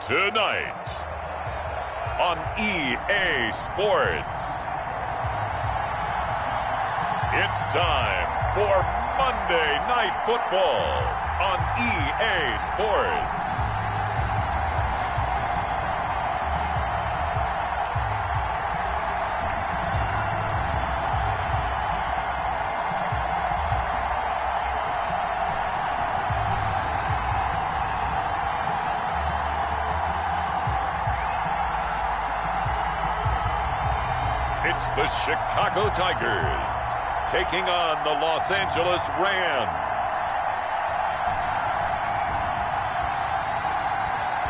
Tonight on EA Sports, it's time for Monday Night Football on EA Sports. It's the Chicago Tigers taking on the Los Angeles Rams.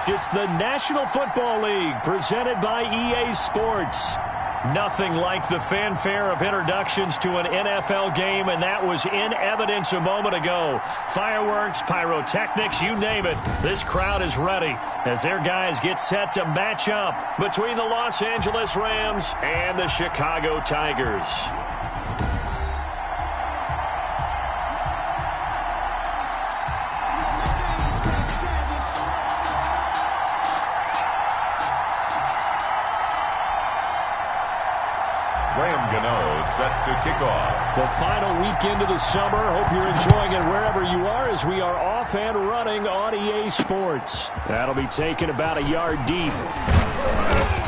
It's the National Football League presented by EA Sports. Nothing like the fanfare of introductions to an NFL game, and that was in evidence a moment ago. Fireworks, pyrotechnics, you name it. This crowd is ready as their guys get set to match up between the Los Angeles Rams and the Chicago Tigers. Set to kick off. The final weekend of the summer. Hope you're enjoying it wherever you are as we are off and running on EA Sports. That'll be taken about a yard deep.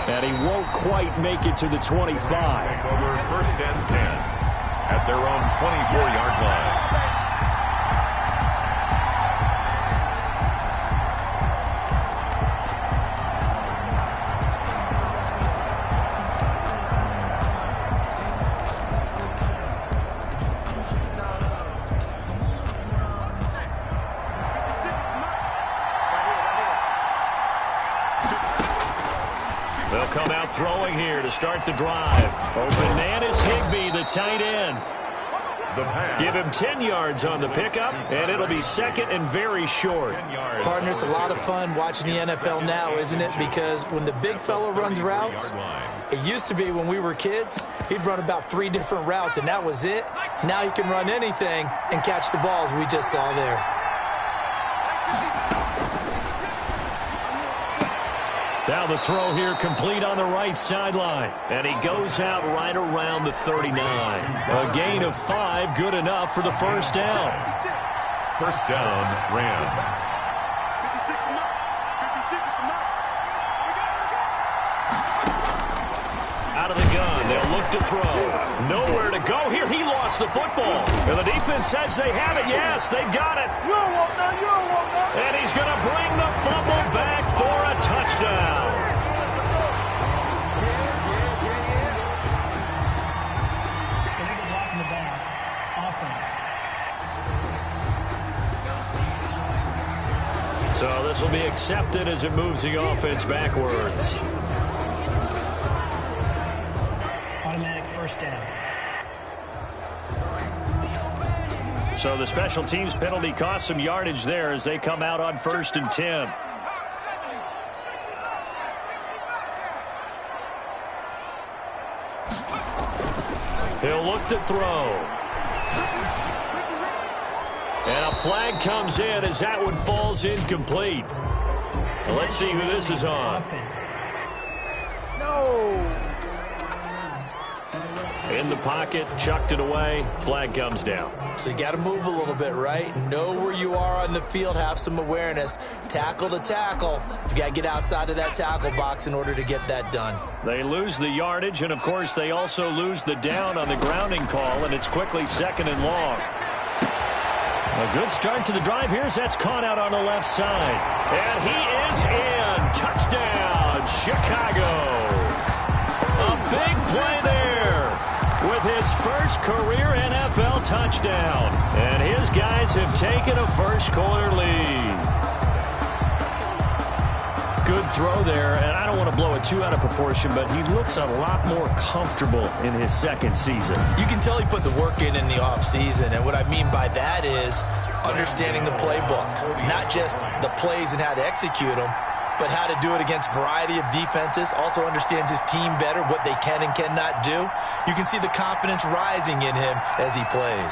And he won't quite make it to the 25. Over first and 10 at their own 24-yard line. They'll come out throwing here to start the drive. Open man is Higbee, the tight end. Give him 10 yards on the pickup, and it'll be second and very short. Partner, it's a lot of fun watching the NFL now, isn't it? Because when the big fella runs routes, it used to be when we were kids, he'd run about 3 different routes, and that was it. Now he can run anything and catch the balls we just saw there. Now the throw here complete on the right sideline. And he goes out right around the 39. A gain of 5, good enough for the first down. First down, Rams. Out of the gun, they'll look to throw. Nowhere to go here. He lost the football. And the defense says they have it. Yes, they've got it. And he's going to bring the fumble back for a touchdown. So this will be accepted as it moves the offense backwards. Automatic first down. So the special teams penalty cost some yardage there as they come out on first and 10. He'll look to throw. And a flag comes in as that one falls incomplete. Well, let's see who this is on. In the pocket, chucked it away, flag comes down. So you got to move a little bit, right? Know where you are on the field, have some awareness. Tackle to tackle. You got to get outside of that tackle box in order to get that done. They lose the yardage, and of course they also lose the down on the grounding call, and it's quickly second and long. A good start to the drive here as that's caught out on the left side. And he is in. Touchdown, Chicago. A big play there with his first career NFL touchdown. And his guys have taken a first-quarter lead. Good throw there, and I don't want to blow it too out of proportion, but he looks a lot more comfortable in his second season. You can tell he put the work in the offseason, and what I mean by that is understanding the playbook, not just the plays and how to execute them, but how to do it against a variety of defenses. Also understands his team better, what they can and cannot do. You can see the confidence rising in him as he plays.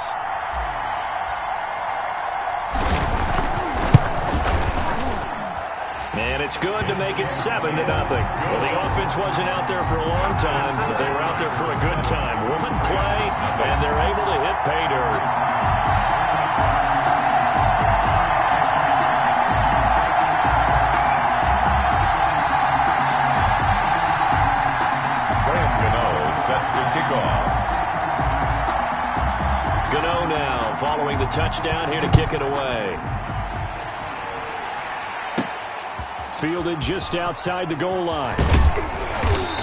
And it's good to make it 7-0. Well, the offense wasn't out there for a long time, but they were out there for a good time. One play, and they're able to hit pay dirt. Set to kick off. Gano now following the touchdown here to kick it away. Fielded just outside the goal line.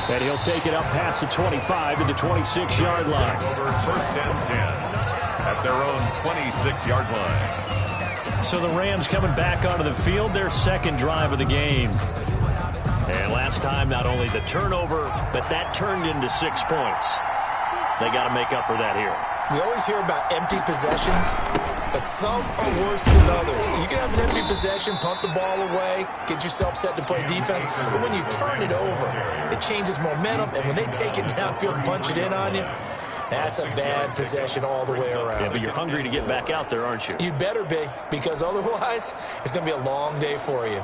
And he'll take it up past the 25 to the 26-yard line. Over first and 10 at their own 26-yard line. So the Rams coming back onto the field, their second drive of the game. And last time, not only the turnover, but that turned into 6 points. They got to make up for that here. We always hear about empty possessions, but some are worse than others. You can have an empty possession, pump the ball away, get yourself set to play defense, but when you turn it over, it changes momentum, and when they take it downfield and punch it in on you, that's a bad possession all the way around. Yeah, but you're hungry to get back out there, aren't you? You better be, because otherwise, it's going to be a long day for you.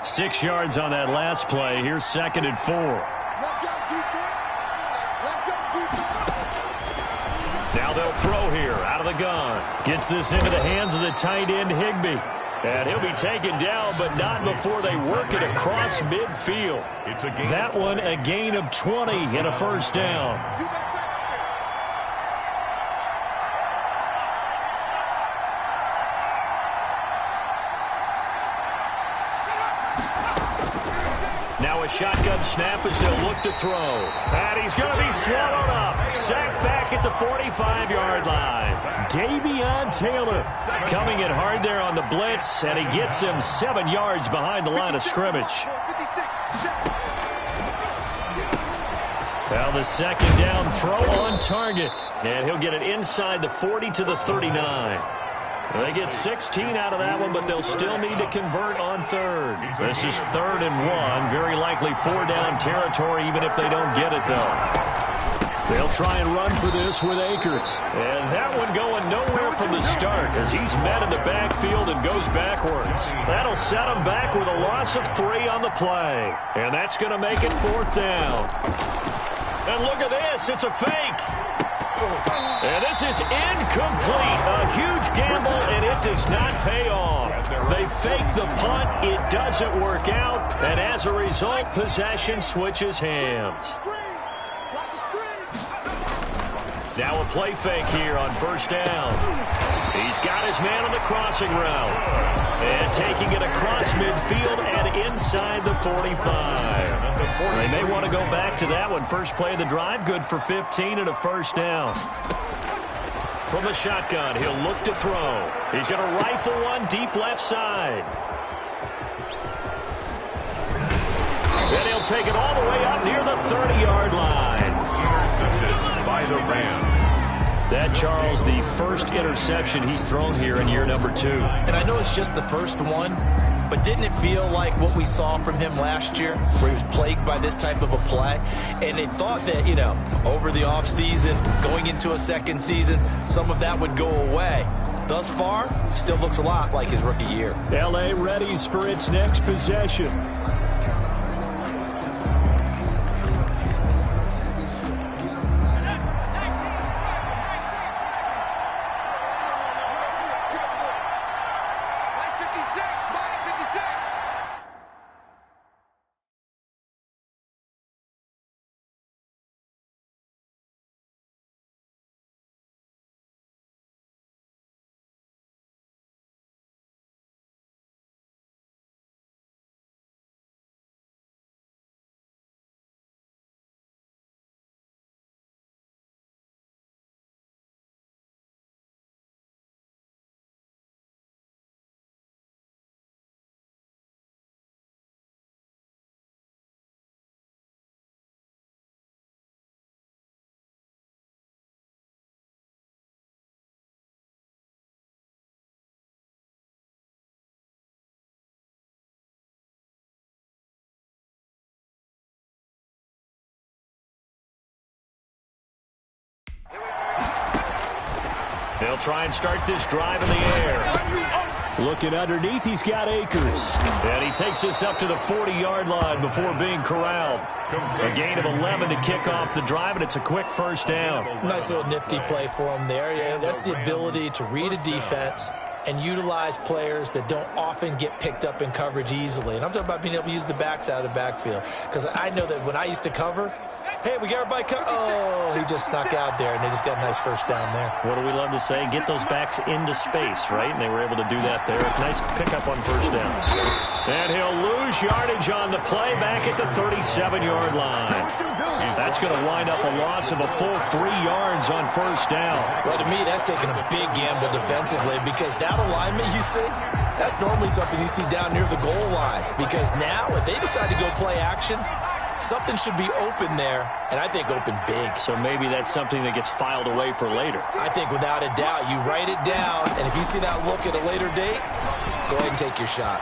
6 yards on that last play. Here's 2nd and 4. Now they'll throw here out of the gun. Gets this into the hands of the tight end, Higbee. And he'll be taken down, but not before they work it across midfield. That one a gain of 20 and a first down. Now a shotgun snap as they'll look to throw. And he's going to be swallowed up. Sacked back at the 45-yard line. Davion Taylor coming in hard there on the blitz, and he gets him 7 yards behind the line of scrimmage. Well, the second down throw on target. And he'll get it inside the 40 to the 39. They get 16 out of that one, but they'll still need to convert on third. This is 3rd and 1. Very likely 4-down territory, even if they don't get it, though. They'll try and run for this with Akers. And that one going nowhere from the start as he's met in the backfield and goes backwards. That'll set him back with a loss of 3 on the play. And that's going to make it 4th down. And look at this. It's a fake. And this is incomplete. A huge gamble, and it does not pay off. They fake the punt. It doesn't work out. And as a result, possession switches hands. Now a play fake here on first down. He's got his man on the crossing route. And taking it across midfield and inside the 45. They may want to go back to that one. First play of the drive, good for 15 and a first down. From the shotgun, he'll look to throw. He's going to rifle one deep left side. Then he'll take it all the way up near the 30-yard line. Intercepted by the Rams. That, Charles, the first interception he's thrown here in year number 2. And I know it's just the first one, but didn't it feel like what we saw from him last year, where he was plagued by this type of a play? And they thought that, over the offseason, going into a second season, some of that would go away. Thus far, still looks a lot like his rookie year. L.A. readies for its next possession. They'll try and start this drive in the air. Looking underneath, he's got Akers. And he takes this up to the 40-yard line before being corralled. A gain of 11 to kick off the drive, and it's a quick first down. Nice little nifty play for him there. Yeah, that's the ability to read a defense and utilize players that don't often get picked up in coverage easily. And I'm talking about being able to use the backs out of the backfield. Because I know that when I used to cover, hey, we got everybody oh, he just snuck out there, and they just got a nice first down there. What do we love to say? Get those backs into space, right? And they were able to do that there. Nice pickup on first down. And he'll lose yardage on the play back at the 37-yard line. That's going to wind up a loss of a full 3 yards on first down. Well, to me, that's taking a big gamble defensively because that alignment you see, that's normally something you see down near the goal line. Because now, if they decide to go play action, something should be open there, and I think open big. So maybe that's something that gets filed away for later. I think without a doubt, you write it down, and if you see that look at a later date, go ahead and take your shot.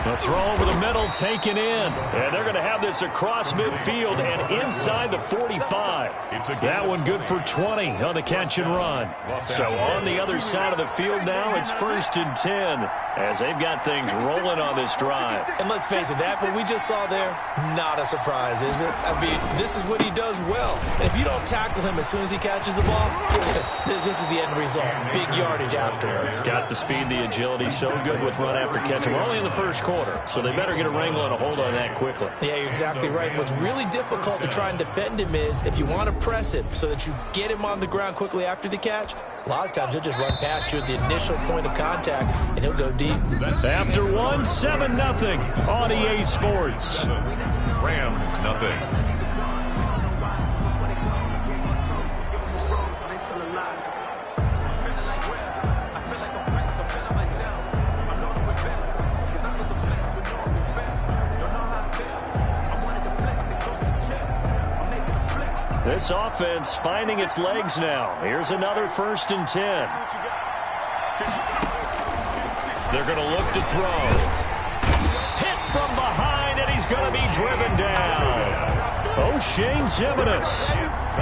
The throw over the middle, taken in. And they're going to have this across midfield and inside the 45. That one good for 20 on the catch and run. So on the other side of the field now, it's 1st and 10 as they've got things rolling on this drive. And let's face it, that what we just saw there, not a surprise, is it? I mean, this is what he does well. And if you don't tackle him as soon as he catches the ball, this is the end result. Big yardage afterwards. Got the speed, the agility, so good with run after catch. We're only in the first quarter, so they better get a wrangle and a hold on that quickly. Yeah, you're exactly right. And what's really difficult to try and defend him is if you want to press him so that you get him on the ground quickly after the catch, a lot of times he'll just run past you at the initial point of contact, and he'll go deep. After 7-0 on EA Sports. Rams, nothing. This offense finding its legs now. Here's another 1st and 10. They're going to look to throw. Hit from behind, and he's going to be driven down. O'Shane Zimenez.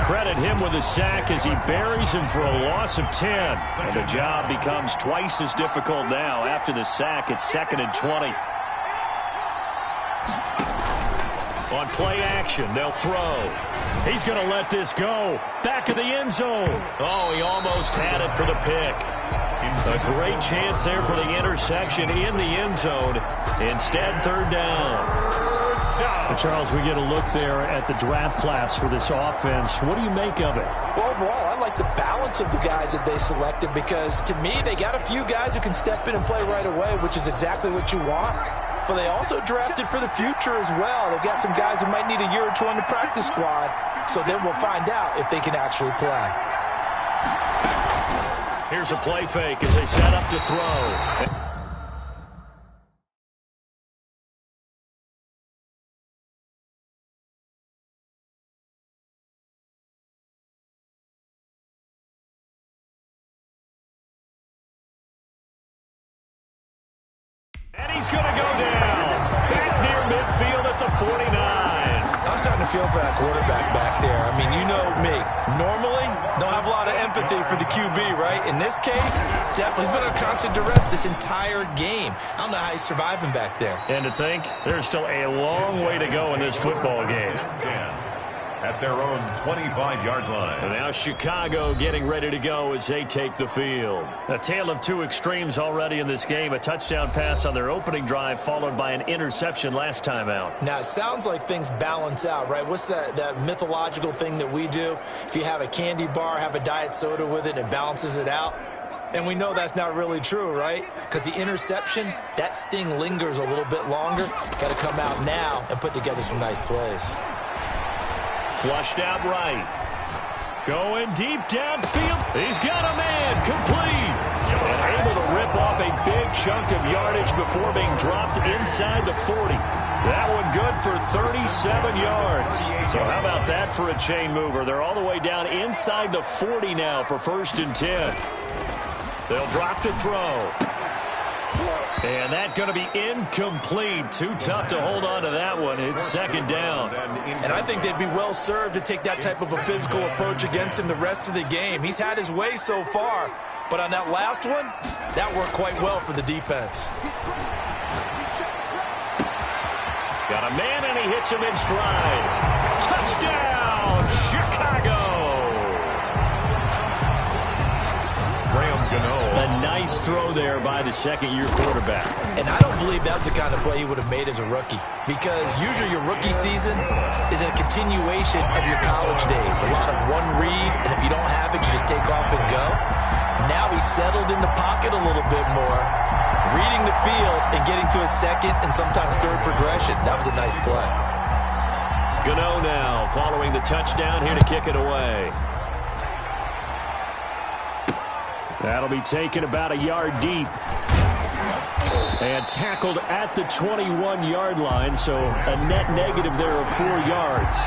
Credit him with a sack as he buries him for a loss of 10. And the job becomes twice as difficult now. After the sack, it's 2nd and 20. On play action, they'll throw. He's going to let this go. Back of the end zone. Oh, he almost had it for the pick. A great chance there for the interception in the end zone. Instead, 3rd down. Charles, we get a look there at the draft class for this offense. What do you make of it? Well, overall, I like the balance of the guys that they selected because, to me, they got a few guys who can step in and play right away, which is exactly what you want. But they also drafted for the future as well. They've got some guys who might need a year or two on the practice squad, so then we'll find out if they can actually play. Here's a play fake as they set up to throw. And he's going to go down. Back near midfield at the 49. I'm starting to feel for that quarterback back there. I mean, you know me. Normally, don't have a lot of empathy for the QB, right? In this case, definitely he's been under constant duress this entire game. I don't know how he's surviving back there. And to think, there's still a long way to go in this football game. At their own 25-yard line. And now Chicago getting ready to go as they take the field. A tale of two extremes already in this game. A touchdown pass on their opening drive followed by an interception last time out. Now, it sounds like things balance out, right? What's that mythological thing that we do? If you have a candy bar, have a diet soda with it, and it balances it out. And we know that's not really true, right? Because the interception, that sting lingers a little bit longer. Got to come out now and put together some nice plays. Flushed out right. Going deep downfield. He's got a man. Complete. And able to rip off a big chunk of yardage before being dropped inside the 40. That one good for 37 yards. So how about that for a chain mover? They're all the way down inside the 40 now for 1st and 10. They'll drop to throw. And that's going to be incomplete. Too tough to hold on to that one. It's 2nd down. And I think they'd be well served to take that type of a physical approach against him the rest of the game. He's had his way so far, But on that last one, that worked quite well for the defense. Got a man, and he hits him in stride. Touchdown, Chicago! A nice throw there by the second-year quarterback. And I don't believe that was the kind of play he would have made as a rookie, because usually your rookie season is a continuation of your college days. A lot of one read, and if you don't have it, you just take off and go. Now he's settled in the pocket a little bit more, reading the field and getting to a second and sometimes third progression. That was a nice play. Gano now following the touchdown here to kick it away. That'll be taken about a yard deep. And tackled at the 21-yard line, so a net negative there of 4 yards.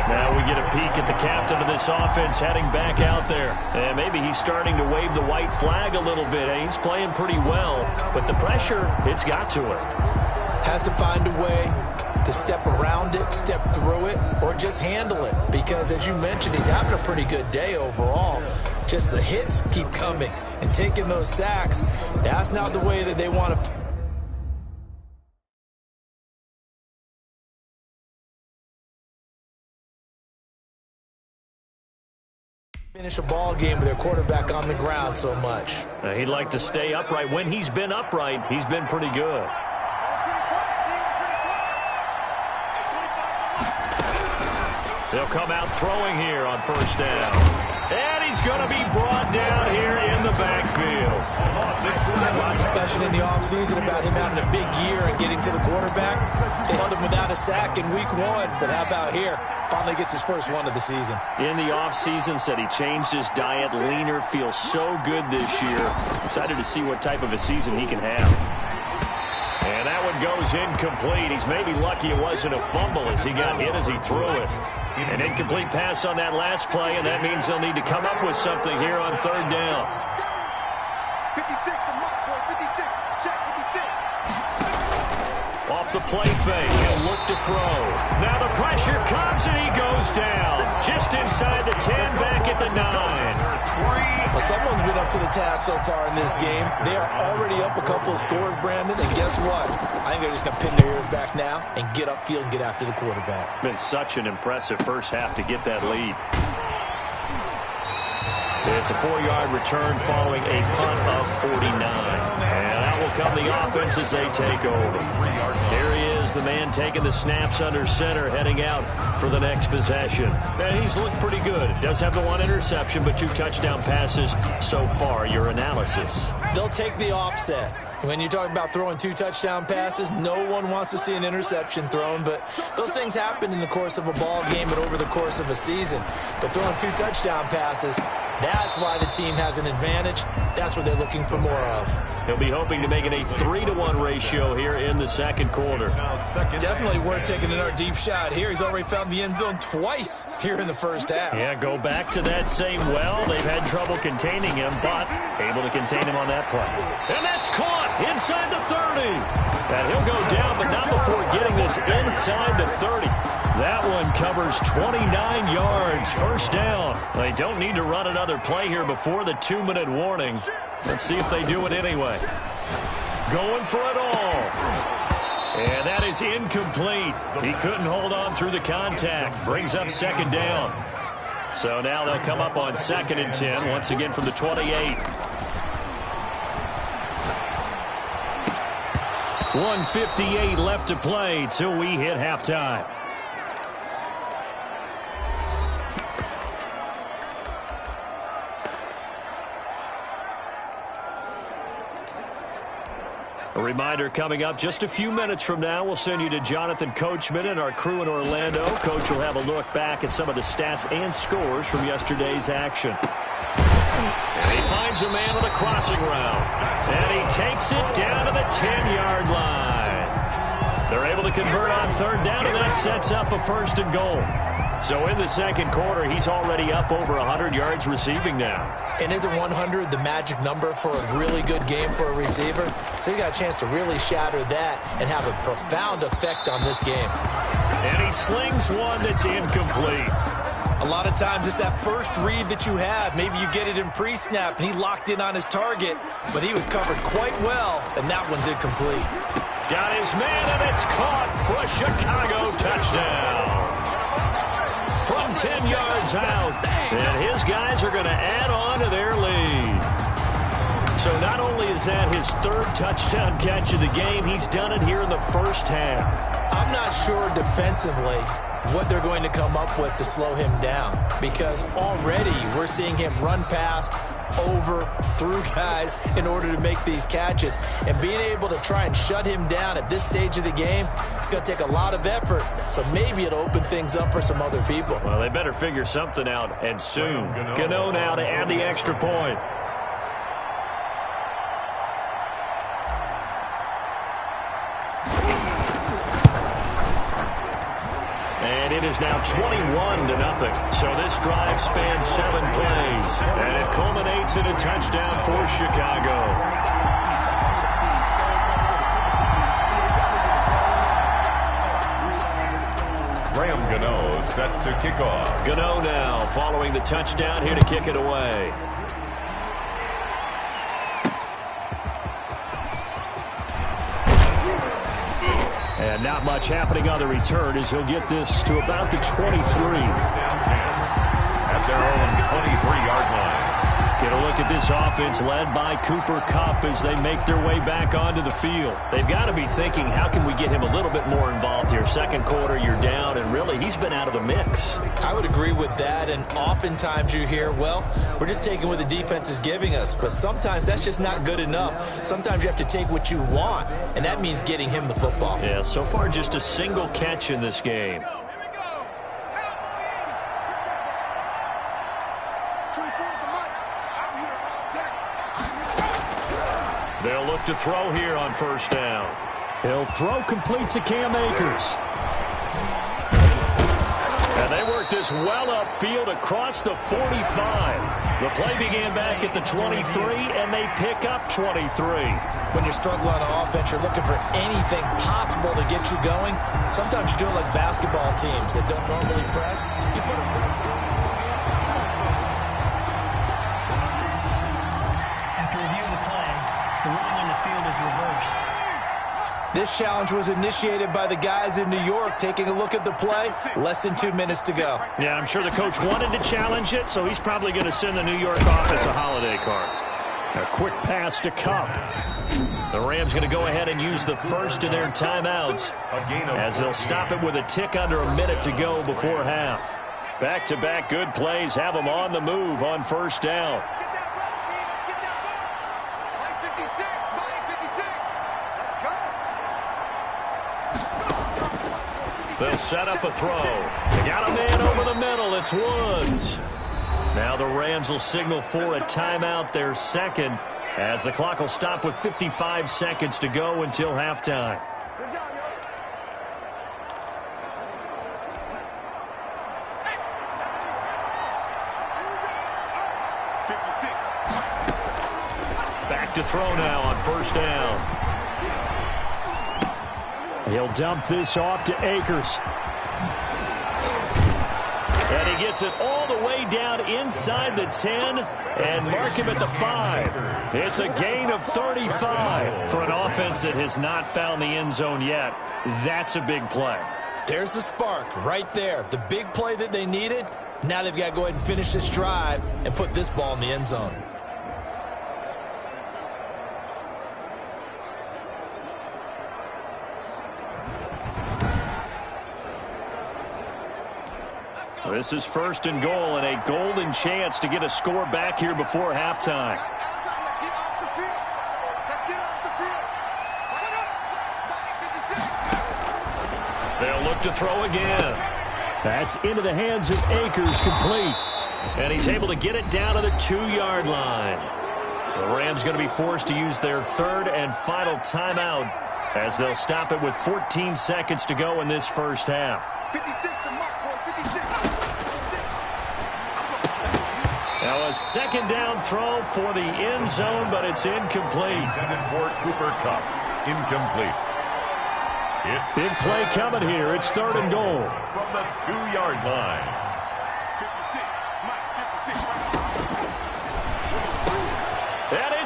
Now we get a peek at the captain of this offense heading back out there. And maybe he's starting to wave the white flag a little bit. He's playing pretty well, but the pressure, it's got to him. Has to find a way to step around it, step through it, or just handle it. Because, as you mentioned, he's having a pretty good day overall. Just the hits keep coming and taking those sacks. That's not the way that they want to finish a ball game with their quarterback on the ground so much. He'd like to stay upright. When he's been upright, he's been pretty good. They'll come out throwing here on first down. And he's going to be brought down here in the backfield. There's a lot of discussion in the offseason about him having a big year and getting to the quarterback. They held him without a sack in week 1, but how about here? Finally gets his first one of the season. In the offseason, said he changed his diet, leaner, feels so good this year. Excited to see what type of a season he can have. And that one goes incomplete. He's maybe lucky it wasn't a fumble as he got hit as he threw it. An incomplete pass on that last play, and that means they'll need to come up with something here on third down. 56, the mark, boy, 56, check 56. Off the play fake, he'll look to throw. Now the pressure comes, and he goes down. Just inside the 10, back at the 9. Well, someone's been up to the task so far in this game. They are already up a couple of scores, Brandon, and guess what? I think they're just going to pin their ears back now and get upfield and get after the quarterback. Been such an impressive first half to get that lead. It's a 4-yard return following a punt of 49. And out will come the offense as they take over. Here he is, the man taking the snaps under center, heading out for the next possession. And he's looked pretty good. Does have the 1 interception, but 2 touchdown passes so far. Your analysis? They'll take the offset. When you talk about throwing 2 touchdown passes, no one wants to see an interception thrown, but those things happen in the course of a ball game and over the course of a season. But throwing 2 touchdown passes, that's why the team has an advantage. That's what they're looking for more of. He'll be hoping to make it a 3-to-1 ratio here in the second quarter. Definitely worth taking another deep shot here. He's already found the end zone twice here in the first half. Yeah, go back to that same well. They've had trouble containing him, but able to contain him on that play. And that's caught inside the 30. And he'll go down, but not before getting this inside the 30. That one covers 29 yards, first down. They don't need to run another play here before the 2-minute warning. Let's see if they do it anyway. Going for it all. And that is incomplete. He couldn't hold on through the contact. Brings up second down. So now they'll come up on 2nd and 10, once again from the 28. 1:58 left to play till we hit halftime. A reminder coming up just a few minutes from now, we'll send you to Jonathan Coachman and our crew in Orlando. Coach will have a look back at some of the stats and scores from yesterday's action. And he finds a man on the crossing route. And he takes it down to the 10-yard line. They're able to convert on third down, and that sets up a 1st and goal. So in the second quarter, he's already up over 100 yards receiving now. And isn't 100 the magic number for a really good game for a receiver? So he got a chance to really shatter that and have a profound effect on this game. And he slings one that's incomplete. A lot of times it's that first read that you have. Maybe you get it in pre-snap, and he locked in on his target, but he was covered quite well, and that one's incomplete. Got his man, and it's caught for a Chicago touchdown. From 10 yards out, and his guys are going to add on to their lead. So not only is that his third touchdown catch of the game, he's done it here in the first half. I'm not sure defensively what they're going to come up with to slow him down, because already we're seeing him run past, over, through guys in order to make these catches. And being able to try and shut him down at this stage of the game, it's going to take a lot of effort. So maybe it'll open things up for some other people. Well, they better figure something out, and soon. Gano now to add the extra point. And it is now 21-0. So this drive spans 7 plays. And it culminates in a touchdown for Chicago. Graham Gano set to kick off. Gano now following the touchdown here to kick it away. And not much happening on the return as he'll get this to about the 23. At their own 23-yard line. Get a look at this offense led by Cooper Kupp as they make their way back onto the field. They've got to be thinking, how can we get him a little bit more involved here? Second quarter, you're down, and really, he's been out of the mix. I would agree with that, and oftentimes you hear, well, we're just taking what the defense is giving us, but sometimes that's just not good enough. Sometimes you have to take what you want, and that means getting him the football. Yeah, so far just a single catch in this game. They'll look to throw here on first down. He'll throw complete to Cam Akers. And they work this well upfield across the 45. The play began back at the 23, and they pick up 23. When you're struggling on offense, you're looking for anything possible to get you going. Sometimes you do it like basketball teams that don't normally press. You put a press on. After review of the play, the ruling on the field is reversed. This challenge was initiated by the guys in New York. Taking a look at the play, less than 2 minutes to go. Yeah, I'm sure the coach wanted to challenge it, so he's probably going to send the New York office a holiday card. A quick pass to Kupp. The Rams going to go ahead and use the first of their timeouts as they'll stop it with a tick under a minute to go before half. Back-to-back good plays have them on the move on first down. They'll set up a throw. They got a man over the middle. It's Woods. Now the Rams will signal for a timeout, their second, as the clock will stop with 55 seconds to go until halftime. Back to throw now on first down. He'll dump this off to Akers. And he gets it all the way down inside the 10 and mark him at the 5. It's a gain of 35 for an offense that has not found the end zone yet. That's a big play. There's the spark right there. The big play that they needed. Now they've got to go ahead and finish this drive and put this ball in the end zone. This is first and goal and a golden chance to get a score back here before halftime. They'll look to throw again. That's into the hands of Akers, complete. And he's able to get it down to the 2-yard line. The Rams going to be forced to use their third and final timeout as they'll stop it with 14 seconds to go in this first half. 56 to Mark, boy, 56. Now a second down throw for the end zone, but it's incomplete. Intended for Cooper Kupp. Incomplete. It's Big play coming here. It's third and goal. from the 2-yard line.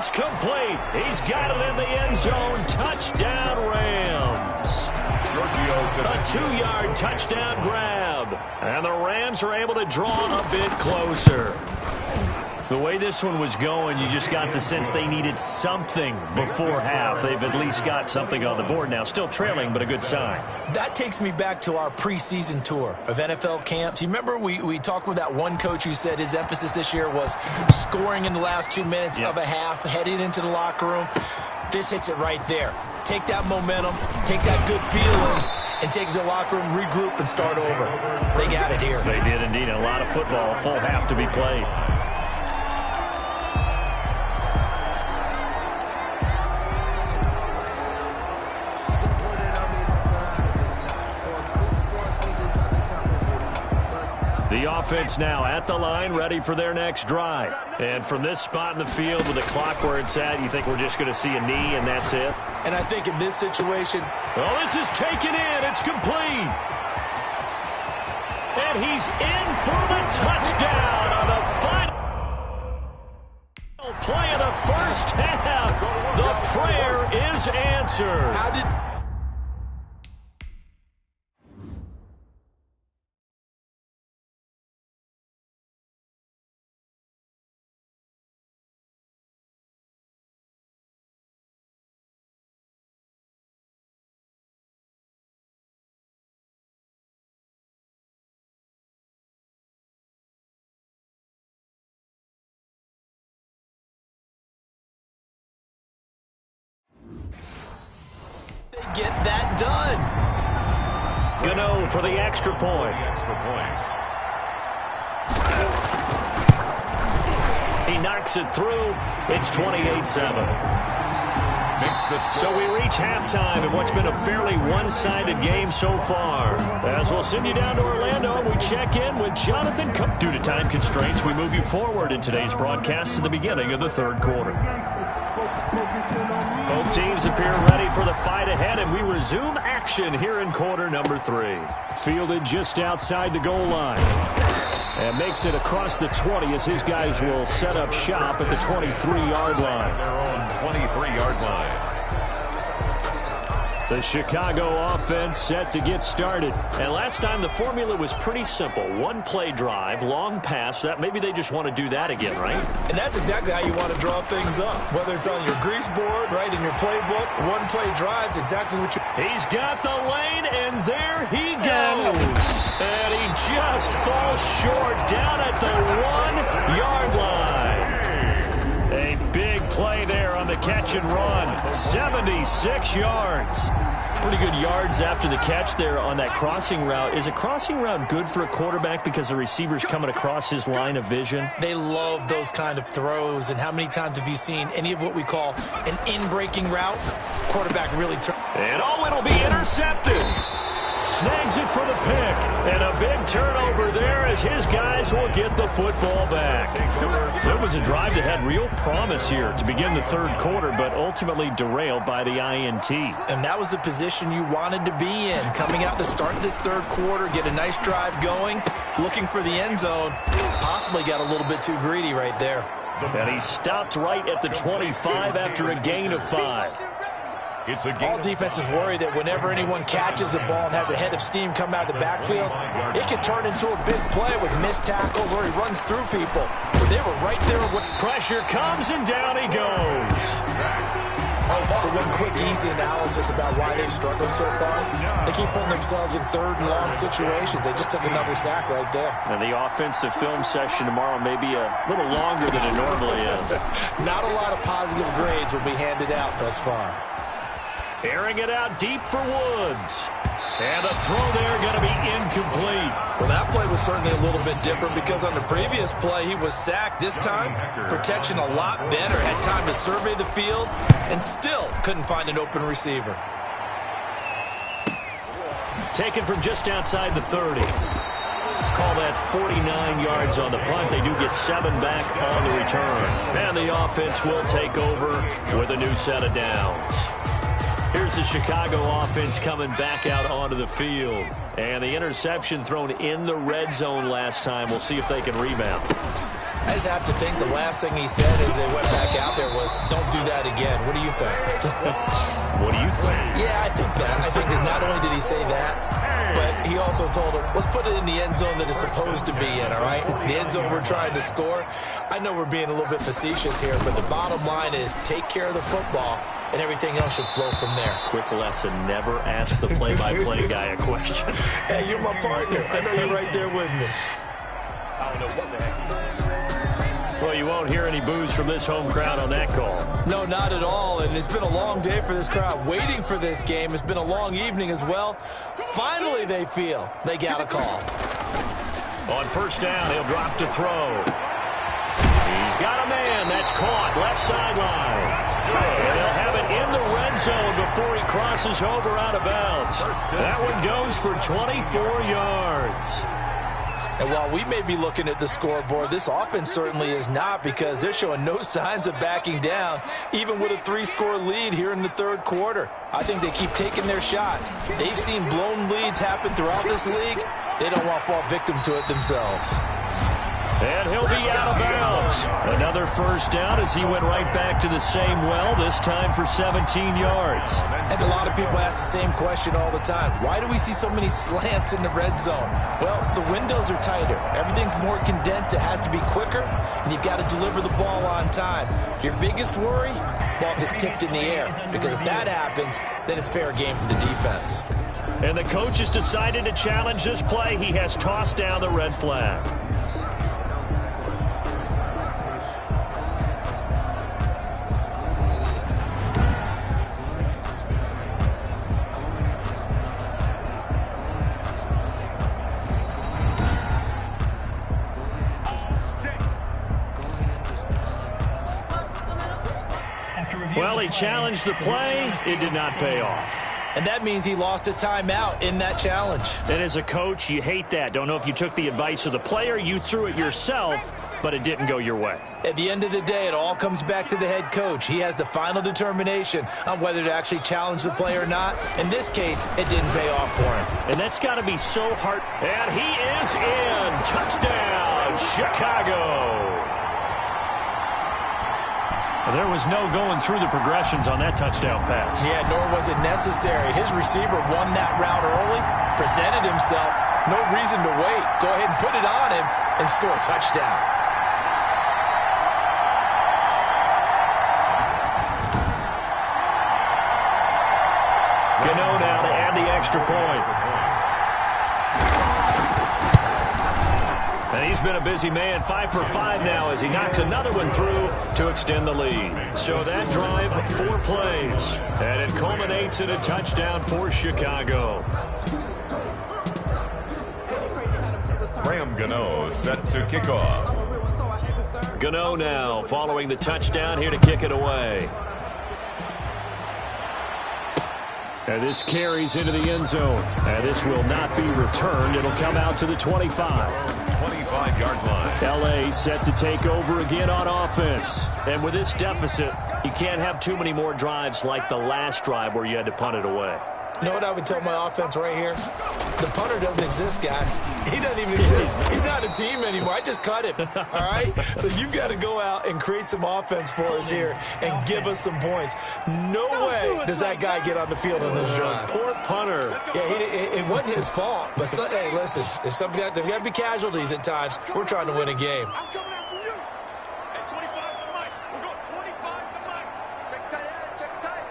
It's complete. He's got it in the end zone. Touchdown, Rams. A 2-yard touchdown grab. And the Rams are able to draw a bit closer. The way this one was going, you just got the sense they needed something before half. They've at least got something on the board now. Still trailing, but a good sign. That takes me back to our preseason tour of NFL camps. You remember we talked with that one coach who said his emphasis this year was scoring in the last 2 minutes of a half, heading into the locker room. This hits it right there. Take that momentum, take that good feeling, and take it to the locker room, regroup, and start over. They got it here. They did indeed. A lot of football, full half to be played. The offense now at the line, ready for their next drive. And from this spot in the field with the clock where it's at, you think we're just going to see a knee and that's it? And I think in this situation... Well, this is taken in. It's complete. And he's in for the touchdown on the final play of the first half. The prayer is answered. How did... get that done? Gano for the extra point. He knocks it through. It's 28-7. So we reach halftime in what's been a fairly one-sided game so far. As we'll send you down to Orlando, and we check in with Jonathan Cook. Due to time constraints, we move you forward in today's broadcast to the beginning of the third quarter. Both teams appear ready for the fight ahead, and we resume action here in quarter number 3. Fielded just outside the goal line. And makes it across the 20 as his guys will set up shop at the 23-yard line. Their own 23-yard line. The Chicago offense set to get started. And last time the formula was pretty simple. One-play drive, long pass. That maybe they just want to do that again, right? And that's exactly how you want to draw things up. Whether it's on your grease board, right, in your playbook, one-play drive's exactly what you... He's got the lane, and there he goes. And he just falls short down at the 1-yard line. A big play there on the catch and run. 76 yards. Pretty good yards after the catch there on that crossing route. Is a crossing route good for a quarterback because the receiver's coming across his line of vision? They love those kind of throws. And how many times have you seen any of what we call an in-breaking route? Quarterback really turns. And it'll be intercepted. Snags it for the pick. And a big turnover there as his guys will get the football back. So it was a drive that had real promise here to begin the third quarter, but ultimately derailed by the INT. And that was the position you wanted to be in. Coming out to start this third quarter, get a nice drive going, looking for the end zone. Possibly got a little bit too greedy right there. And he stopped right at the 25 after a gain of 5. All defenses worry that whenever anyone catches the ball and has a head of steam come out of the backfield, it can turn into a big play with missed tackles or he runs through people. But they were right there. Pressure comes and down he goes. So one quick, easy analysis about why they've struggled so far. They keep putting themselves in third and long situations. They just took another sack right there. And the offensive film session tomorrow may be a little longer than it normally is. Not a lot of positive grades will be handed out thus far. Airing it out deep for Woods. And a throw there going to be incomplete. Well, that play was certainly a little bit different because on the previous play, he was sacked. This time, protection a lot better. Had time to survey the field and still couldn't find an open receiver. Taken from just outside the 30. Call that 49 yards on the punt. They do get 7 back on the return. And the offense will take over with a new set of downs. Here's the Chicago offense coming back out onto the field. And the interception thrown in the red zone last time. We'll see if they can rebound. I just have to think the last thing he said as they went back out there was, don't do that again. What do you think? What do you think? Yeah, I think that. I think that not only did he say that, but he also told him, let's put it in the end zone that it's supposed to be in, all right? The end zone we're trying to score. I know we're being a little bit facetious here, but the bottom line is take care of the football, and everything else should flow from there. Quick lesson, never ask the play-by-play guy a question. Hey, you're my partner. I know you're right there with me. I don't know what the heck. Well, you won't hear any boos from this home crowd on that call. No, not at all, and it's been a long day for this crowd waiting for this game. It's been a long evening as well. Finally, they feel they got a call. On first down, he'll drop to throw. He's got a man. That's caught. Left sideline. And they'll have it in the red zone before he crosses over out of bounds. That one goes for 24 yards. And while we may be looking at the scoreboard, this offense certainly is not, because they're showing no signs of backing down, even with a 3-score lead here in the third quarter. I think they keep taking their shots. They've seen blown leads happen throughout this league. They don't want to fall victim to it themselves. And he'll be out of bounds. Another first down as he went right back to the same well, this time for 17 yards. And a lot of people ask the same question all the time. Why do we see so many slants in the red zone? Well, the windows are tighter. Everything's more condensed. It has to be quicker, and you've got to deliver the ball on time. Your biggest worry? Ball gets tipped in the air, because if that happens, then it's fair game for the defense. And the coach has decided to challenge this play. He has tossed down the red flag. Well, he challenged the play. It did not pay off. And that means he lost a timeout in that challenge. And as a coach, you hate that. Don't know if you took the advice of the player, you threw it yourself, but it didn't go your way. At the end of the day, it all comes back to the head coach. He has the final determination on whether to actually challenge the play or not. In this case, it didn't pay off for him. And that's got to be so hard. And he is in. Touchdown, Chicago. There was no going through the progressions on that touchdown pass. Yeah, nor was it necessary. His receiver won that route early, presented himself. No reason to wait. Go ahead and put it on him and score a touchdown. Gano now to add the extra point. And he's been a busy man, 5 for 5 now as he knocks another one through to extend the lead. So that drive, 4 plays. And it culminates in a touchdown for Chicago. Graham Gano set to kick off. Gano now following the touchdown here to kick it away. And this carries into the end zone. And this will not be returned. It'll come out to the 25. 25-yard line. L.A. set to take over again on offense. And with this deficit, you can't have too many more drives like the last drive where you had to punt it away. You know what I would tell my offense right here? The punter doesn't exist, guys. He doesn't even exist. He's not a team anymore. I just cut him, all right? So you've got to go out and create some offense for us here and give us some points. No way does that guy get on the field on this drive. Poor punter. Yeah, it wasn't his fault. But, hey, listen, there's got to be casualties at times. We're trying to win a game. I'm coming after you. At 25 to the mic. We're going 25 to the mic. Check tight, check tight.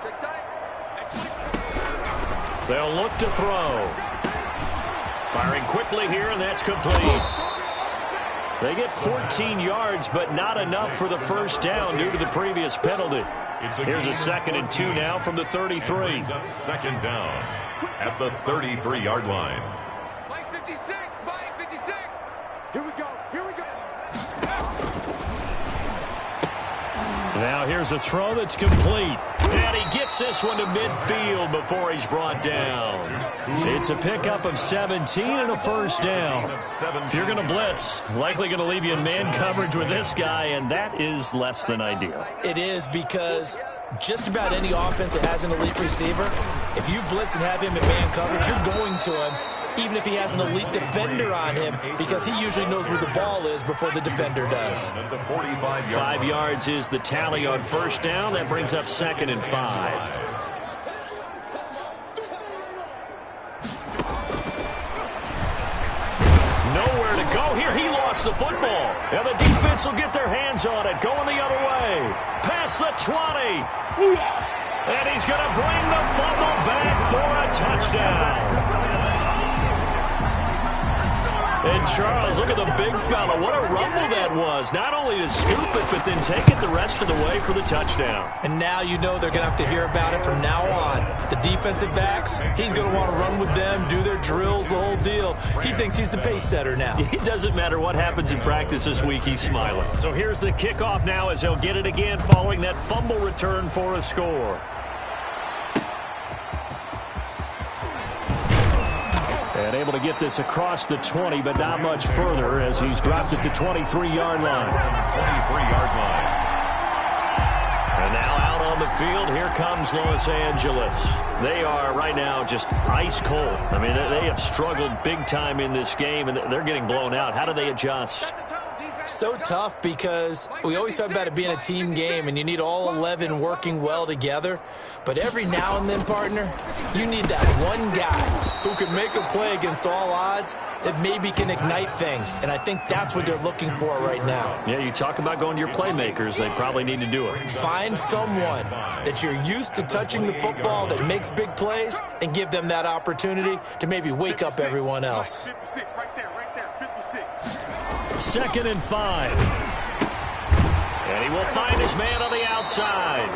Check tight. At 25. They'll look to throw. Firing quickly here, and that's complete. They get 14 yards, but not enough for the first down due to the previous penalty. Here's a 2nd and 2 now from the 33. Second down at the 33-yard line. Mike 56. Mike 56. Here we go. Here we go. Now here's a throw that's complete. And he gets this one to midfield before he's brought down. It's a pickup of 17 and a first down. If you're going to blitz, likely going to leave you in man coverage with this guy, and that is less than ideal. It is, because just about any offense that has an elite receiver, if you blitz and have him in man coverage, you're going to him. even if he has an elite defender on him, because he usually knows where the ball is before the defender does. 5 yards is the tally on first down. That brings up 2nd and 5. Nowhere to go here. He lost the football. And the defense will get their hands on it. Going the other way. Past the 20. And he's going to bring the fumble back for a touchdown. And Charles, look at the big fella. What a rumble that was. Not only to scoop it, but then take it the rest of the way for the touchdown. And now you know they're going to have to hear about it from now on. The defensive backs, he's going to want to run with them, do their drills, the whole deal. He thinks he's the pace setter now. It doesn't matter what happens in practice this week, he's smiling. So here's the kickoff now as they'll get it again following that fumble return for a score. And able to get this across the 20, but not much further as he's dropped it to 23-yard line. 23-yard line. And now out on the field, here comes Los Angeles. They are right now just ice cold. I mean, they have struggled big time in this game, and they're getting blown out. How do they adjust? So tough because we always talk about it being a team game and you need all 11 working well together. But every now and then, partner, you need that one guy who can make a play against all odds that maybe can ignite things. And I think that's what they're looking for right now. Yeah, you talk about going to your playmakers. They probably need to do it. Find someone that you're used to touching the football that makes big plays and give them that opportunity to maybe wake up everyone else. 56, right there, 56. 2nd and 5. And he will find his man on the outside.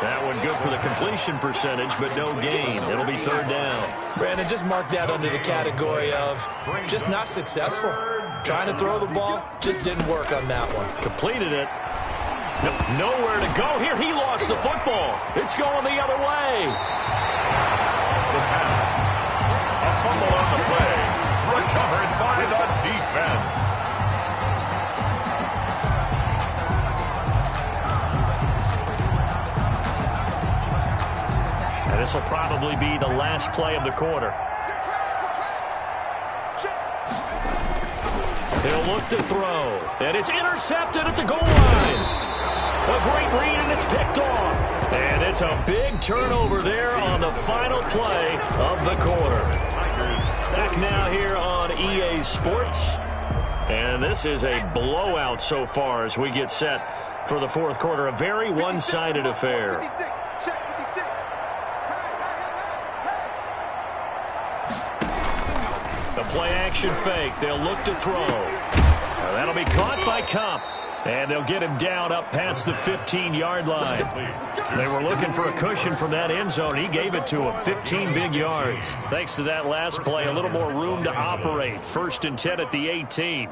That one good for the completion percentage, but no gain. It'll be 3rd down. Brandon, just mark that under the category of just not successful. Trying to throw the ball, just didn't work on that one. Completed it. Nowhere to go here. He lost the football. It's going the other way. The pass. A fumble on the play. Recovered by the defense. And this will probably be the last play of the quarter. He'll look to throw. And it's intercepted at the goal line. A great read, and it's picked off. And it's a big turnover there on the final play of the quarter. Back now here on EA Sports. And this is a blowout so far as we get set for the 4th quarter. A very one-sided affair. The play-action fake. They'll look to throw. Now that'll be caught by Cup. And they'll get him down up past the 15-yard line. They were looking for a cushion from that end zone. He gave it to him. 15 big yards. Thanks to that last play, a little more room to operate. 1st and 10 at the 18.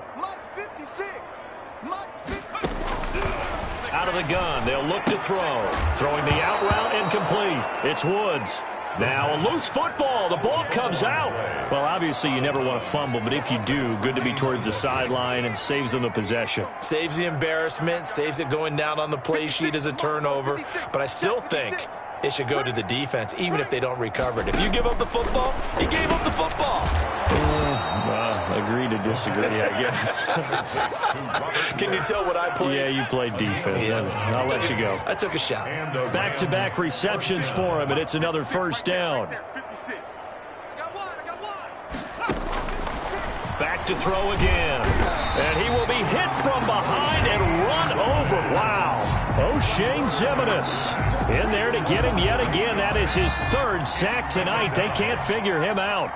Out of the gun. They'll look to throw. Throwing the out route incomplete. It's Woods. Now a loose football. The ball comes out. Well, obviously you never want to fumble, but if you do, good to be towards the sideline and saves them the possession. Saves the embarrassment, saves it going down on the play sheet as a turnover. But I still think it should go to the defense, even if they don't recover it. If you give up the football, you gave up the football. Agree to disagree, I guess. Can you tell what I played? Yeah, you played defense. Yeah. I'll let you go. I took a shot. Back-to-back receptions for him, and it's another 1st down. Back to throw again. And he will be hit from behind and run over. Wow. O'Shane Zimenez in there to get him yet again. That is his 3rd sack tonight. They can't figure him out.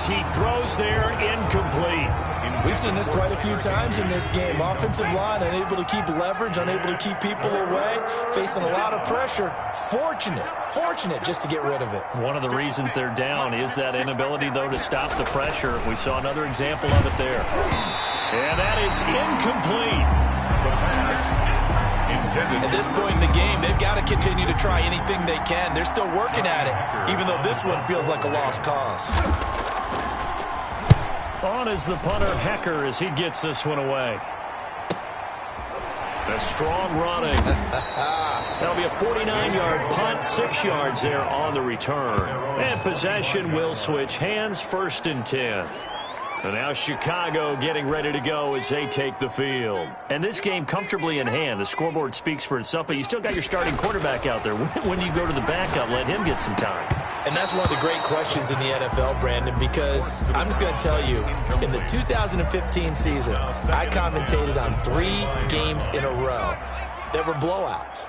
He throws there, incomplete. We've seen this quite a few times in this game. Offensive line unable to keep leverage, unable to keep people away, facing a lot of pressure. Fortunate just to get rid of it. One of the reasons they're down is that inability, though, to stop the pressure. We saw another example of it there. And that is incomplete. At this point in the game, they've got to continue to try anything they can. They're still working at it, even though this one feels like a lost cause. On is the punter, Hecker, as he gets this one away. A strong running. That'll be a 49-yard punt, 6 yards there on the return. And possession will switch hands, 1st and 10. And now Chicago getting ready to go as they take the field. And this game comfortably in hand. The scoreboard speaks for itself, but you still got your starting quarterback out there. When you go to the backup, let him get some time. And that's one of the great questions in the NFL, Brandon, because I'm just going to tell you, in the 2015 season, I commentated on 3 games in a row that were blowouts.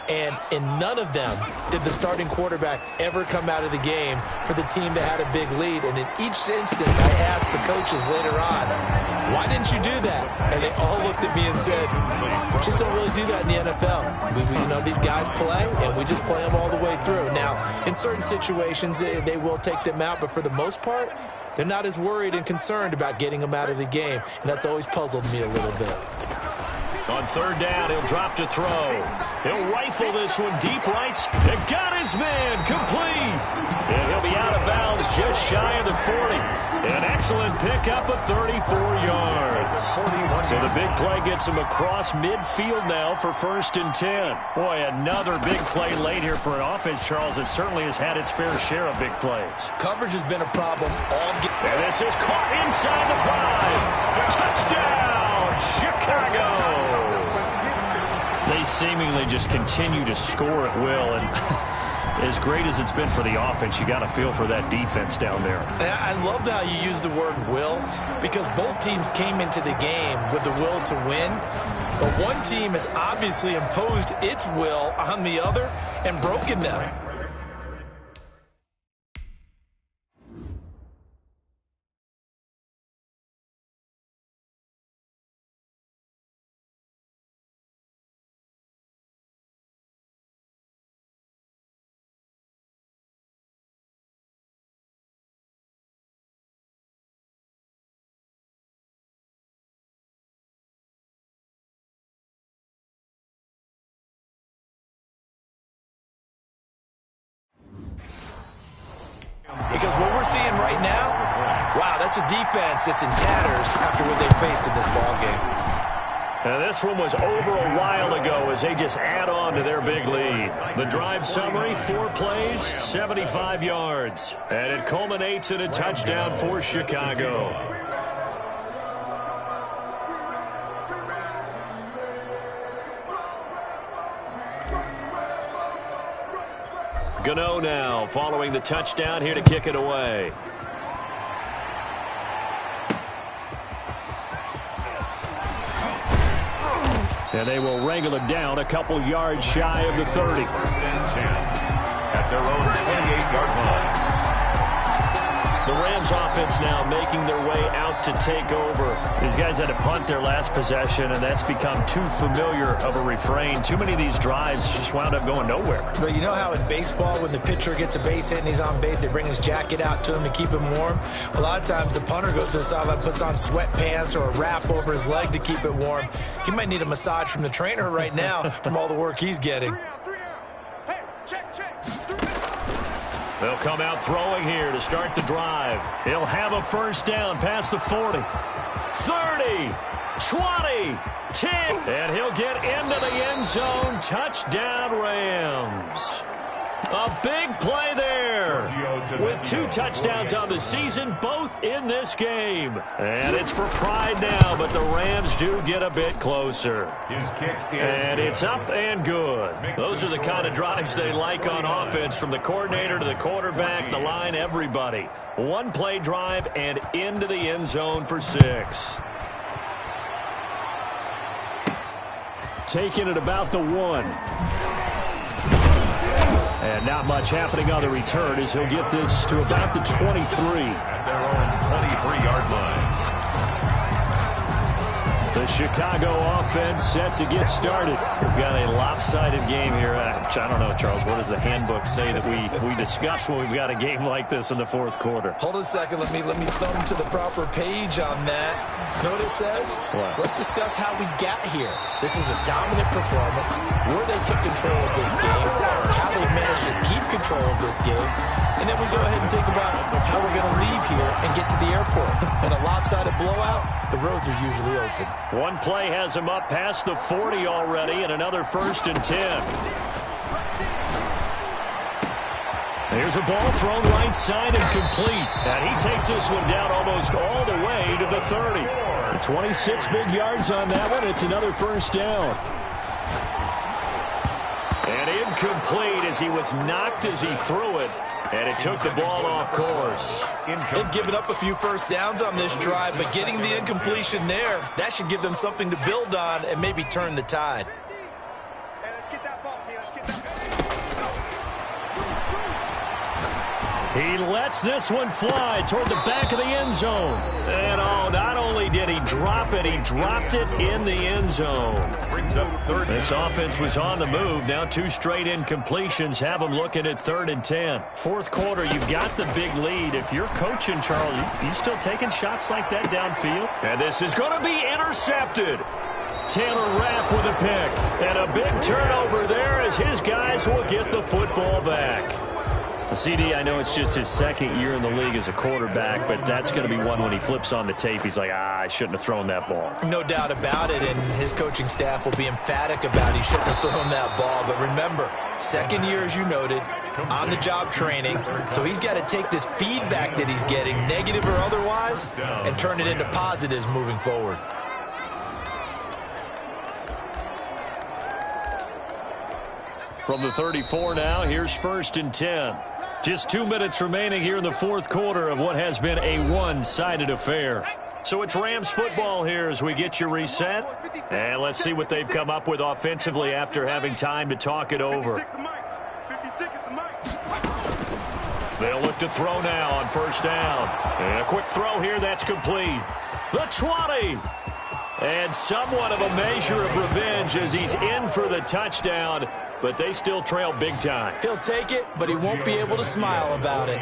And in none of them did the starting quarterback ever come out of the game for the team that had a big lead. And in each instance, I asked the coaches later on, why didn't you do that? And they all looked at me and said, just don't really do that in the NFL. These guys play, and we just play them all the way through. Now, in certain situations, they will take them out, but for the most part, they're not as worried and concerned about getting them out of the game. And that's always puzzled me a little bit. On 3rd down, he'll drop to throw. He'll rifle this one deep right. It got his man complete. And he'll be out of bounds just shy of the 40. An excellent pickup of 34 yards. So the big play gets him across midfield now for 1st and 10. Boy, another big play late here for an offense, Charles, that certainly has had its fair share of big plays. Coverage has been a problem all game. And this is caught inside the 5. Touchdown, Chicago. They seemingly just continue to score at will, and as great as it's been for the offense, you got to feel for that defense down there. And I love how you use the word will, because both teams came into the game with the will to win, but one team has obviously imposed its will on the other and broken them. Because what we're seeing right now, wow, that's a defense that's in tatters after what they faced in this ballgame. Now this one was over a while ago as they just add on to their big lead. The drive summary, 4 plays, 75 yards. And it culminates in a touchdown for Chicago. Gano now following the touchdown here to kick it away. And they will wrangle it down a couple yards shy of the 30. 1st and 10 at their own 28-yard line. The Rams offense now making their way out to take over. These guys had to punt their last possession, and that's become too familiar of a refrain. Too many of these drives just wound up going nowhere. But you know how in baseball, when the pitcher gets a base hit and he's on base, they bring his jacket out to him to keep him warm? A lot of times the punter goes to the sideline, puts on sweatpants or a wrap over his leg to keep it warm. He might need a massage from the trainer right now from all the work he's getting. Hey, check. They'll come out throwing here to start the drive. He'll have a 1st down past the 40, 30, 20, 10, and he'll get into the end zone. Touchdown, Rams. A big play there with 2 touchdowns on the season, both in this game. And it's for pride now, but the Rams do get a bit closer. And it's up and good. Those are the kind of drives they like on offense, from the coordinator to the quarterback, the line, everybody. 1-play drive and into the end zone for 6. Taking it about the 1. And not much happening on the return as he'll get this to about the 23. At their own 23-yard line. The Chicago offense set to get started. We've got a lopsided game here. I don't know, Charles, what does the handbook say that we discuss when we've got a game like this in the fourth quarter? Hold on a second. Let me thumb to the proper page on that. Know what it says? What? Let's discuss how we got here. This is a dominant performance, where they took control of this game, how they managed to keep control of this game, and then we go ahead and think about how we're going to leave here and get to the airport. In a lopsided blowout, the roads are usually open. One play has him up past the 40 already, and another 1st and 10. There's a ball thrown right side and complete. And he takes this one down almost all the way to the 30. 26 big yards on that one. It's another 1st down. And incomplete as he was knocked as he threw it. And it took the ball off course. They've given up a few 1st downs on this drive, but getting the incompletion there, that should give them something to build on and maybe turn the tide. Hey, let's get that ball here. Let's get that. He lets this one fly toward the back of the end zone. And not only did he drop it, he dropped it in the end zone. Brings up third. This offense was on the move. Now 2 straight incompletions have them looking at 3rd and 10. Fourth quarter, you've got the big lead. If you're coaching, Charles, you still taking shots like that downfield? And this is going to be intercepted. Taylor Rapp with a pick. And a big turnover there as his guys will get the football back. CD, I know it's just his 2nd year in the league as a quarterback, but that's going to be one when he flips on the tape. He's like, I shouldn't have thrown that ball. No doubt about it, and his coaching staff will be emphatic about he shouldn't have thrown that ball. But remember, 2nd year, as you noted, on-the-job training, so he's got to take this feedback that he's getting, negative or otherwise, and turn it into positives moving forward. From the 34 now, here's 1st and 10. Just 2 minutes remaining here in the fourth quarter of what has been a one-sided affair. So it's Rams football here as we get you reset. And let's see what they've come up with offensively after having time to talk it over. 56 is the mic. They'll look to throw now on 1st down. And a quick throw here that's complete. The 20. And somewhat of a measure of revenge as he's in for the touchdown, but they still trail big time. He'll take it, but he won't be able to smile about it.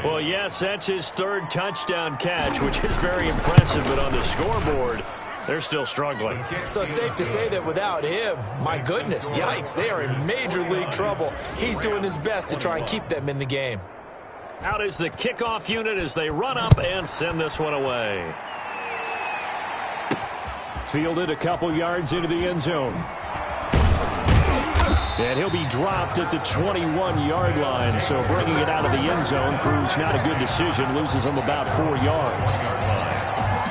Well, yes, that's his 3rd touchdown catch, which is very impressive, but on the scoreboard, they're still struggling. So safe to say that without him, my goodness, yikes, they are in major league trouble. He's doing his best to try and keep them in the game. Out is the kickoff unit as they run up and send this one away. Fielded a couple yards into the end zone. And he'll be dropped at the 21-yard line, so bringing it out of the end zone proves not a good decision, loses him about 4 yards.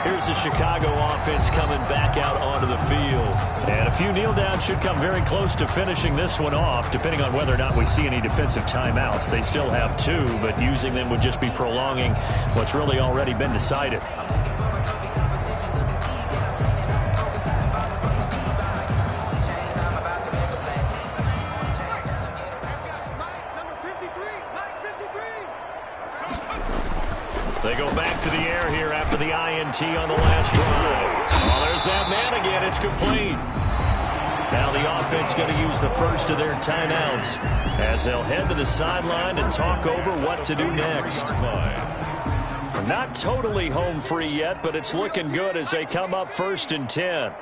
Here's the Chicago offense coming back out onto the field. And a few kneel downs should come very close to finishing this one off, depending on whether or not we see any defensive timeouts. They still have 2, but using them would just be prolonging what's really already been decided. They go back to the air here after the INT on the last drive. Oh, there's that man again. It's complete. Now the offense going to use the first of their timeouts as they'll head to the sideline and talk over what to do next. Not totally home free yet, but it's looking good as they come up 1st and 10.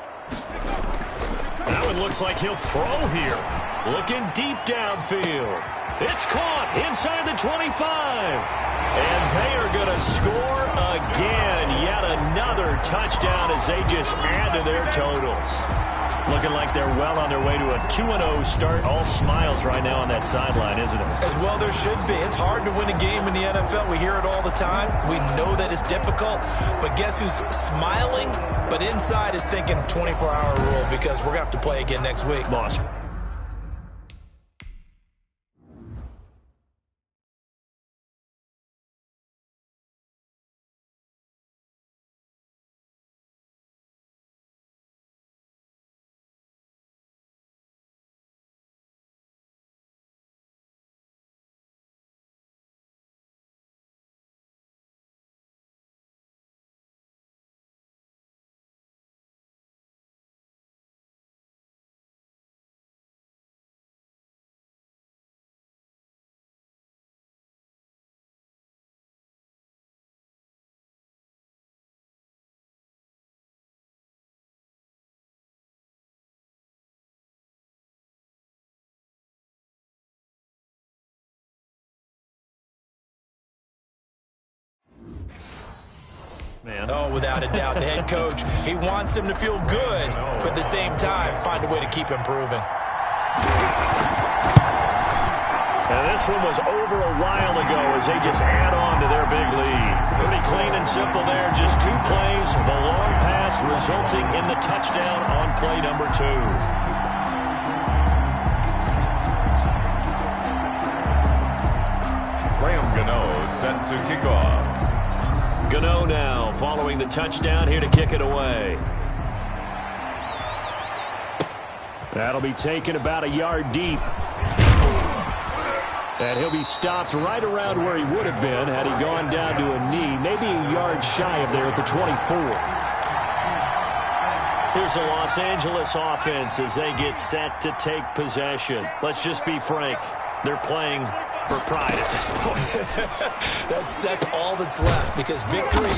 That one looks like he'll throw here. Looking deep downfield. It's caught inside the 25. And they are going to score again. Yet another touchdown as they just add to their totals. Looking like they're well on their way to a 2-0 start. All smiles right now on that sideline, isn't it? As well there should be. It's hard to win a game in the NFL. We hear it all the time. We know that it's difficult. But guess who's smiling? But inside is thinking 24-hour rule because we're going to have to play again next week. Boss. man. Oh, without a doubt. The head coach, he wants him to feel good, but at the same time, find a way to keep improving. And this one was over a while ago as they just add on to their big lead. Pretty clean and simple there. Just 2 plays. The long pass resulting in the touchdown on play number 2. Set to kick off. Gano now following the touchdown here to kick it away. That'll be taken about a yard deep. And he'll be stopped right around where he would have been had he gone down to a knee, maybe a yard shy of there at the 24. Here's the Los Angeles offense as they get set to take possession. Let's just be frank. They're playing for pride at this point. That's all that's left, because victory,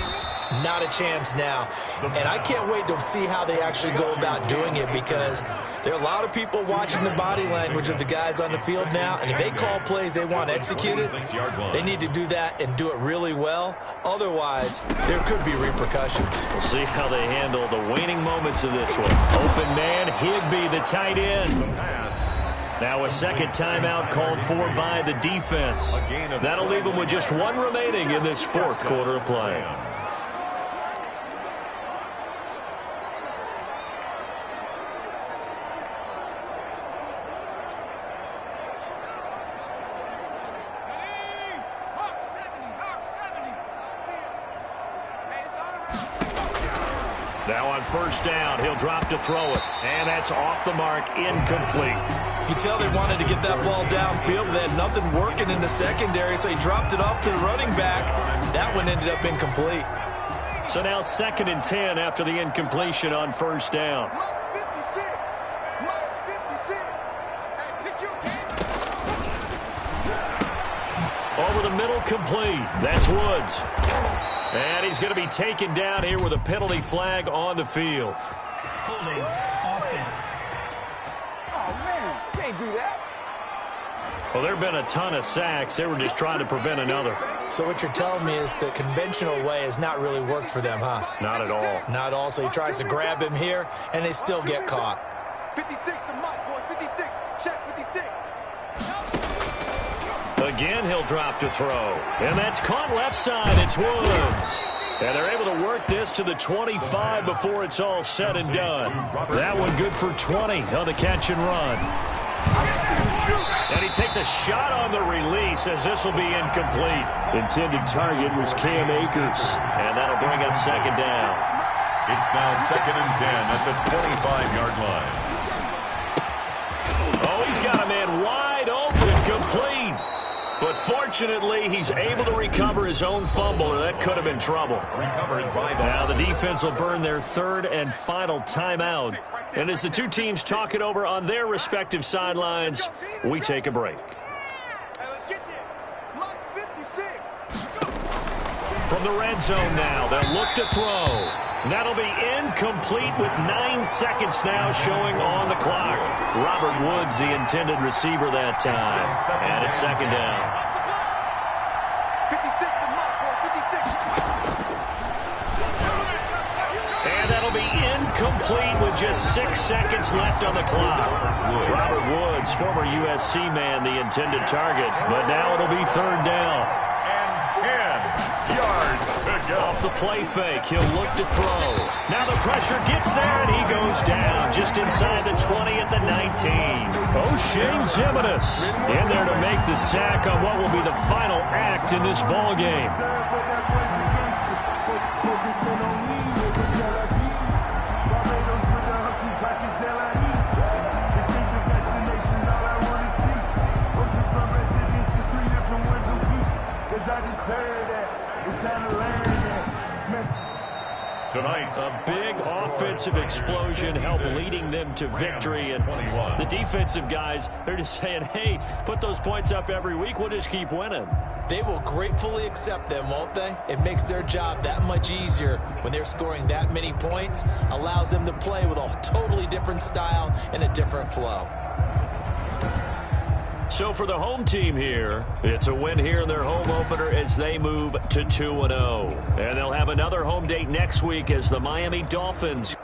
not a chance now. And I can't wait to see how they actually go about doing it, because there are a lot of people watching the body language of the guys on the field now, and if they call plays they want executed, they need to do that and do it really well. Otherwise, there could be repercussions. We'll see how they handle the waning moments of this one. Open man, Higbee, the tight end. Now a second timeout called for by the defense. That'll leave them with just 1 remaining in this 4th quarter of play. Now on first down, he'll drop to throw it. And that's off the mark, incomplete. You can tell they wanted to get that ball downfield, but they had nothing working in the secondary, so he dropped it off to the running back. That one ended up incomplete. So now 2nd and 10 after the incompletion on first down. Over the middle, complete. That's Woods. And he's going to be taken down here with a penalty flag on the field. Holding offense. Oh, man, can't do that. Well, there have been a ton of sacks. They were just trying to prevent another. So what you're telling me is the conventional way has not really worked for them, huh? Not at all. Not at all. So he tries to grab him here, and they still get caught. 56 to Mike, boys. 56. Check 56. Again, he'll drop to throw. And that's caught left side. It's Woods. And they're able to work this to the 25 before it's all said and done. That one good for 20 on the catch and run. And he takes a shot on the release as this will be incomplete. Intended target was Cam Akers. And that'll bring up second down. It's now 2nd and 10 at the 25-yard line. Oh, he's got a man wide open, complete. But fortunately, he's able to recover his own fumble, or that could have been trouble. Now the defense will burn their 3rd and final timeout. And as the 2 teams talk it over on their respective sidelines, we take a break. Hey, let's get this. Mike 56. From the red zone now, they'll look to throw. That'll be incomplete with 9 seconds now showing on the clock. Robert Woods, the intended receiver that time. And it's second down. 56 to Mike, boy. 56. And that'll be incomplete with just 6 seconds left on the clock. Robert Woods, former USC man, the intended target. But now it'll be 3rd down. And 10 yards to go. Off the play fake, he'll look to throw. Now the pressure gets there, and he goes down just inside the 20 at the 19. O'Shane Zimenez in there to make the sack on what will be the final act in this ball game. Tonight, A big offensive explosion helped leading them to victory. And the defensive guys, they're just saying, hey, put those points up every week. We'll just keep winning. They will gratefully accept them, won't they? It makes their job that much easier when they're scoring that many points. Allows them to play with a totally different style and a different flow. So for the home team here, it's a win here in their home opener as they move to 2-0. And they'll have another home date next week as the Miami Dolphins